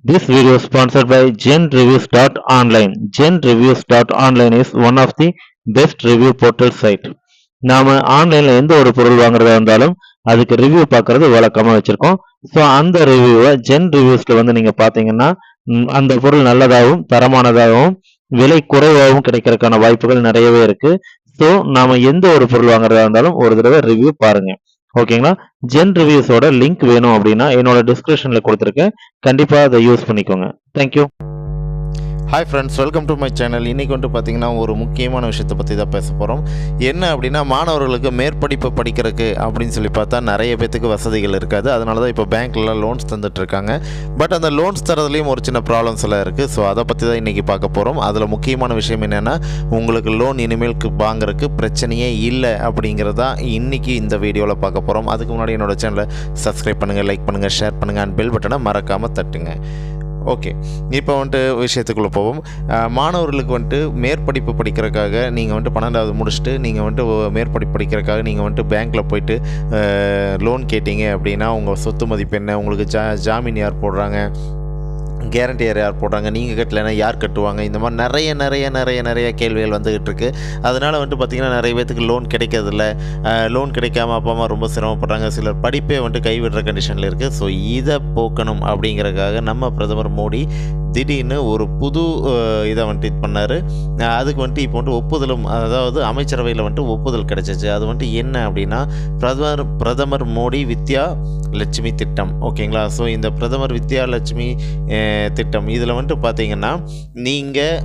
This video is sponsored by GenReviews.online. GenReviews.online is one of the best review portal site. நாம ஆன்லைன்ல எந்த ஒரு பொருள் வாங்குறதா இருந்தாலும் அதுக்கு ரிவ்யூ பார்க்கறது வழக்கமா வச்சிருக்கோம். ஸோ அந்த ரிவ்யூவை ஜென் ரிவ்யூஸ்ல வந்து நீங்க பார்த்தீங்கன்னா அந்த பொருள் நல்லதாகவும் தரமானதாகவும் விலை குறைவாகவும் கிடைக்கிறதுக்கான வாய்ப்புகள் நிறையவே இருக்கு. ஸோ நாம எந்த ஒரு பொருள் வாங்குறதா இருந்தாலும் ஒரு தடவை ரிவ்யூ பாருங்க. ஓகேங்களா? ஜென் ரிவ்யூஸோட லிங்க் வேணும் அப்படின்னா என்னோட டிஸ்கிரிப்ஷன்ல கொடுத்துருக்கேன். கண்டிப்பா அதை யூஸ் பண்ணிக்கோங்க. Thank you. Hi friends, welcome to my channel. இன்றைக்கி வந்து பார்த்திங்கன்னா ஒரு முக்கியமான விஷயத்தை பற்றி தான் பேச போகிறோம். என்ன அப்படின்னா, மாணவர்களுக்கு மேற்படிப்பு படிக்கிறதுக்கு அப்படின்னு சொல்லி பார்த்தா நிறைய பேத்துக்கு வசதிகள் இருக்காது. அதனால தான் இப்போ பேங்க்லாம் லோன்ஸ் தந்துட்டுருக்காங்க. பட் அந்த லோன்ஸ் தரதுலேயும் ஒரு சின்ன ப்ராப்ளம்ஸ் எல்லாம் இருக்குது. ஸோ அதை பற்றி தான் இன்றைக்கி பார்க்க போகிறோம். அதில் முக்கியமான விஷயம் என்னென்னா, உங்களுக்கு லோன் இனிமேலுக்கு வாங்குறதுக்கு பிரச்சனையே இல்லை அப்படிங்கிறது தான் இன்றைக்கி இந்த வீடியோவில் பார்க்க போகிறோம். அதுக்கு முன்னாடி என்னோடய சேனலை சப்ஸ்கிரைப் பண்ணுங்கள், லைக் பண்ணுங்கள், ஷேர் பண்ணுங்கள் அண்ட் பெல் பட்டனை மறக்காமல் தட்டுங்க. ஓகே, இப்போ வந்துட்டு விஷயத்துக்குள்ளே போவோம். மாணவர்களுக்கு வந்துட்டு மேற்படிப்பு படிக்கிறதுக்காக நீங்கள் வந்துட்டு 12வது முடிச்சுட்டு நீங்கள் வந்துட்டு மேற்படிப்பு படிக்கிறதுக்காக நீங்கள் வந்துட்டு பேங்க்கில் போயிட்டு லோன் கேட்டீங்க அப்படின்னா, உங்கள் சொத்து மதிப்பு என்ன, உங்களுக்கு ஜாமீன் யார் போடுறாங்க, கேரண்டியர் யார் போடுறாங்க, நீங்கள் கட்டலைன்னா யார் கட்டுவாங்க, இந்த மாதிரி நிறைய கேள்விகள் வந்துக்கிட்டு இருக்குது. அதனால் வந்துட்டு பார்த்திங்கன்னா நிறைய பேத்துக்கு லோன் கிடைக்கிறதில்ல. லோன் கிடைக்காம அப்பா அம்மா ரொம்ப சிரமப்படுறாங்க. சிலர் படிப்பே வந்துட்டு கைவிடுற கண்டிஷனில் இருக்குது. ஸோ இதை போக்கணும் அப்படிங்கிறதுக்காக நம்ம பிரதமர் மோடி திடீர்னு ஒரு புது இதை வந்துட்டு இது பண்ணார். அதுக்கு வந்துட்டு இப்போ வந்துட்டு ஒப்புதலும், அதாவது அமைச்சரவையில் வந்துட்டு ஒப்புதல் கிடச்சிச்சு. அது வந்துட்டு என்ன அப்படின்னா, பிரதமர் மோடி வித்யா லட்சுமி திட்டம். ஓகேங்களா? ஸோ இந்த பிரதமர் வித்யா லட்சுமி திட்டம் இதில் வந்துட்டு பார்த்தீங்கன்னா, நீங்கள்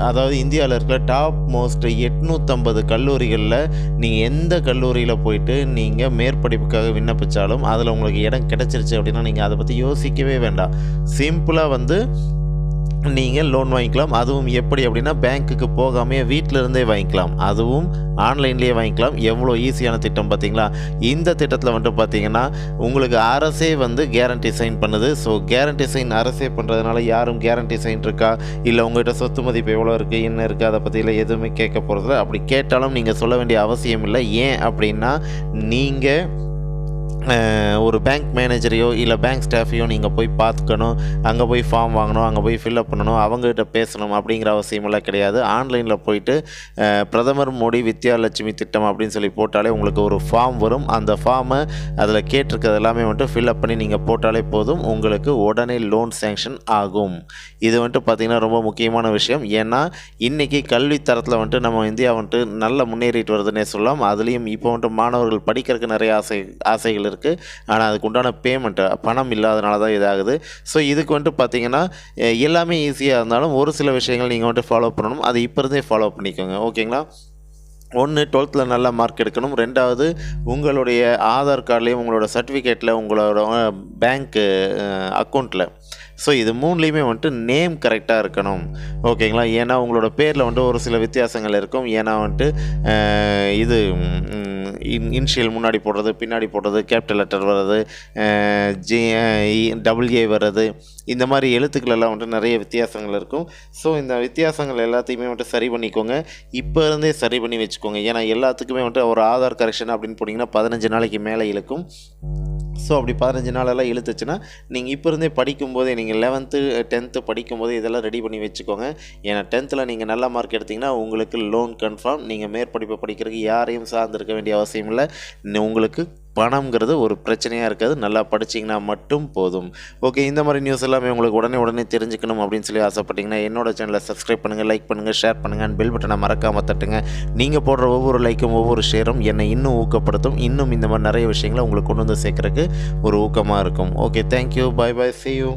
அதாவது இந்தியாவில் இருக்கிற டாப் மோஸ்ட் 850 கல்லூரிகளில் நீங்கள் எந்த கல்லூரியில் போயிட்டு நீங்கள் மேற்படிப்புக்காக விண்ணப்பித்தாலும் அதில் உங்களுக்கு இடம் கிடச்சிருச்சு அப்படின்னா நீங்கள் அதை பற்றி யோசிக்கவே வேண்டாம். சிம்பிளாக வந்து நீங்கள் லோன் வாங்கிக்கலாம். அதுவும் எப்படி அப்படின்னா, பேங்க்குக்கு போகாமே வீட்டில் இருந்தே வாங்கிக்கலாம். அதுவும் ஆன்லைன்லேயே வாங்கிக்கலாம். எவ்வளோ ஈஸியான திட்டம் பார்த்தீங்களா? இந்த திட்டத்தில் வந்துட்டு பார்த்தீங்கன்னா, உங்களுக்கு அரசே வந்து கேரண்டி சைன் பண்ணுது. ஸோ கேரண்டி சைன் அரசே பண்ணுறதுனால யாரும் கேரண்டி சைன் இருக்கா, இல்லை உங்கள்கிட்ட சொத்து மதிப்பு எவ்வளோ இருக்குது, என்ன இருக்குது, அதை பற்றியில் எதுவுமே கேட்க போகிறதில்ல. அப்படி கேட்டாலும் நீங்கள் சொல்ல வேண்டிய அவசியம் இல்லை. ஏன் அப்படின்னா, நீங்கள் ஒரு பேங்க் மேனேஜரையோ இல்லை பேங்க் ஸ்டாஃபையோ நீங்கள் போய் பார்த்துக்கணும், அங்கே போய் ஃபார்ம் வாங்கணும், அங்கே போய் ஃபில்அப் பண்ணணும், அவங்ககிட்ட பேசணும் அப்படிங்கிற அவசியமெல்லாம் கிடையாது. ஆன்லைனில் போயிட்டு பிரதமர் மோடி வித்யா லட்சுமி திட்டம் அப்படின்னு சொல்லி போட்டாலே உங்களுக்கு ஒரு ஃபார்ம் வரும். அந்த ஃபார்மை அதில் கேட்டிருக்கிறது எல்லாமே வந்துட்டு ஃபில்அப் பண்ணி நீங்கள் போட்டாலே போதும், உங்களுக்கு உடனே லோன் சேங்ஷன் ஆகும். இது வந்துட்டு பார்த்திங்கன்னா ரொம்ப முக்கியமான விஷயம். ஏன்னா இன்றைக்கி கல்வி தரத்தில் வந்துட்டு நம்ம இந்தியா வந்துட்டு நல்ல முன்னேறிட்டு வருதுன்னே சொல்லலாம். அதுலேயும் இப்போ வந்துட்டு மாணவர்கள் படிக்கிறதுக்கு நிறைய ஆசைகள் இருக்குது. ஆனால் அதுக்கு உண்டான பேமெண்ட்டு பணம் இல்லாதனால தான் இதாகுது. ஸோ இதுக்கு வந்துட்டு பார்த்தீங்கன்னா எல்லாமே ஈஸியாக இருந்தாலும் ஒரு சில விஷயங்கள் நீங்கள் வந்துட்டு ஃபாலோ பண்ணணும். அதை இப்போ இருந்தே ஃபாலோ பண்ணிக்கோங்க. ஓகேங்களா? 1 12th நல்ல மார்க் எடுக்கணும். 2வது உங்களுடைய ஆதார் கார்ட்லேயும் உங்களோட சர்டிஃபிகேட்டில் உங்களோட பேங்க்கு அக்கௌண்ட்டில், ஸோ இது 3லேயுமே வந்துட்டு நேம் கரெக்டாக இருக்கணும். ஓகேங்களா? ஏன்னா உங்களோட பேரில் வந்துட்டு ஒரு சில வித்தியாசங்கள் இருக்கும். ஏன்னா வந்துட்டு இது இனிஷியல் முன்னாடி போடுறது, பின்னாடி போடுறது, கேபிட்டல் லெட்டர் வர்றது, WA வர்றது, இந்த மாதிரி எழுத்துக்கள் எல்லாம் வந்துட்டு நிறைய வித்தியாசங்கள் இருக்கும். ஸோ இந்த வித்தியாசங்கள் எல்லாத்தையுமே வந்துட்டு சரி பண்ணிக்கோங்க. இப்போ இருந்தே சரி பண்ணி வச்சுக்கோங்க. ஏன்னா எல்லாத்துக்குமே வந்துட்டு ஒரு ஆதார் கரெக்ஷன் அப்படின்னு போட்டிங்கன்னா 15 நாளைக்கு மேலே இழுக்கும். ஸோ அப்படி 15 நாளெல்லாம் இழுத்துச்சுன்னா நீங்கள் இப்போ இருந்தே படிக்கும்போதே, நீங்கள் 11th 10th படிக்கும்போதே இதெல்லாம் ரெடி பண்ணி வச்சுக்கோங்க. ஏன்னா 10th நீங்கள் நல்ல மார்க் எடுத்திங்கன்னா உங்களுக்கு லோன் கன்ஃபார்ம். நீங்கள் மேற்படிப்பை படிக்கிறதுக்கு யாரையும் சார்ந்திருக்க வேண்டிய அவசியம் இல்லை. உங்களுக்கு பணம்ங்கிறது ஒரு பிரச்சனையாக இருக்காது. நல்லா படிச்சிங்கன்னா மட்டும் போதும். ஓகே, இந்த மாதிரி நியூஸ் எல்லாமே உங்களுக்கு உடனே தெரிஞ்சுக்கணும் அப்படின்னு சொல்லி ஆசைப்பட்டீங்கன்னா என்னோட சேனலை சப்ஸ்கிரைப் பண்ணுங்கள், லைக் பண்ணுங்கள், ஷேர் பண்ணுங்கள் அண்ட் பெல் பட்டனை மறக்காமல் தட்டுங்க. நீங்கள் போடுற ஒவ்வொரு லைக்கும் ஒவ்வொரு ஷேரும் என்னை இன்னும் ஊக்கப்படுத்தும். இன்னும் இந்த மாதிரி நிறைய விஷயங்களை உங்களுக்கு கொண்டு வந்து சேர்க்குறதுக்கு ஒரு ஊக்கமாக இருக்கும். Okay, thank you, bye bye, see you.